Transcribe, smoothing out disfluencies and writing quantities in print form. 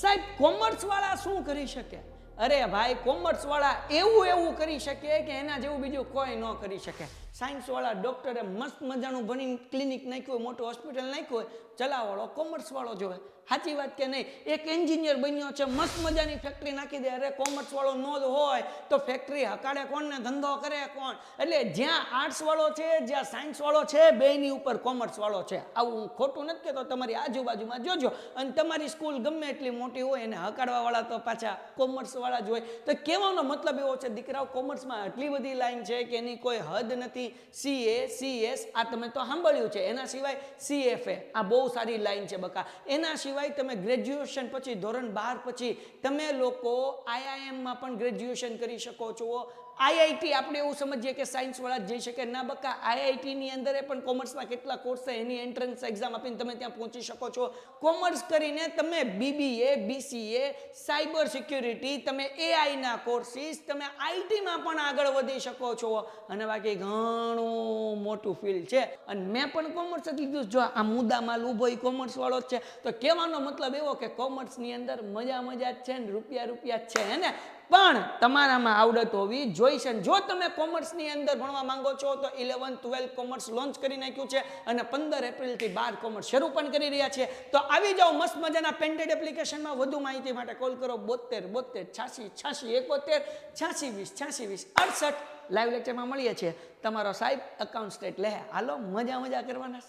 સાહેબ કોમર્સ વાળા શું કરી શકે? અરે ભાઈ, કોમર્સ વાળા એવું કરી શકે કે એના જેવું બીજું કોઈ ન કરી શકે. સાયન્સ વાળા ડોક્ટરે મસ્ત મજાનું ભણીને ક્લિનિક નાખ્યું હોય, મોટું હોસ્પિટલ નાખ્યું હોય, ચલાવવાળો કોમર્સ વાળો જોવે. સાચી વાત કે નહીં? એક એન્જિનિયર બન્યો છે, મસ્ત મજાની ફેક્ટરી નાખી દે. અરે કોમર્સ વાળો નો જ હોય તો ફેક્ટરી હકાડે કોણ ને ધંધો કરે કોણ? એટલે જ્યાં આર્ટ્સ વાળો છે, જ્યાં સાયન્સ વાળો છે, બેની ઉપર કોમર્સ વાળો છે. આવું હું ખોટું નથી કહેતો, તમારી આજુબાજુમાં જોજો. અને તમારી સ્કૂલ ગમે એટલી મોટી હોય એને હકાડવા વાળા તો પાછા કોમર્સ વાળા જ હોય. તો કહેવાનો મતલબ એવો છે, દીકરાઓ કોમર્સમાં આટલી બધી લાઈન છે કે એની કોઈ હદ નથી. CA, CS આ તમે તો સાંભળ્યું છે. એના સિવાય CFA આ બહુ સારી લાઈન છે બકા. એના સિવાય તમે ગ્રેજ્યુએશન પછી ધોરણ 12 પછી તમે લોકો IIM માં પણ ગ્રેજ્યુએશન કરી શકો છો. IIT આપણે એવું સમજીએ કે સાયન્સ વાળા જઈ શકે, ના બકા. IIT ની અંદર પણ કોમર્સના કેટલા કોર્સ છે, એની એન્ટ્રન્સ એક્ઝામ આપીને તમે ત્યાં પહોંચી શકો છો. કોમર્સ કરીને તમે BBA, BCA, સાયબર સિક્યુરિટી, તમે AI ના કોર્સિસ, તમે IT માં પણ આગળ વધી શકો છો. અને બાકી ઘણું મોટું ફિલ્ડ છે. અને મેં પણ કોમર્સ જ લીધું. જો આ મુદ્દામાં ઊભો એ કોમર્સ વાળો જ છે. તો કહેવાનો મતલબ એવો કે કોમર્સની અંદર મજા જ છે ને રૂપિયા જ છે, હે ને? પણ તમારામાં આવડત હોવી જોઈશે. જો તમે કોમર્સની અંદર ભણવા માંગો છો તો 11, 12 કોમર્સ લોન્ચ કરી નાખ્યું છે અને 15 એપ્રિલથી 12 કોમર્સ શરૂ પણ કરી રહ્યા છે. તો આવી જાઓ મસ્ત મજાના પેન્ટેડ એપ્લિકેશનમાં. વધુ માહિતી માટે કોલ કરો 72 72 86 86 71 86 20 86 20 68. લાઈવ લેક્ચરમાં મળીએ છીએ. તમારો સાહેબ એકાઉન્ટ સ્ટેટ લે. હાલો મજા કરવાના.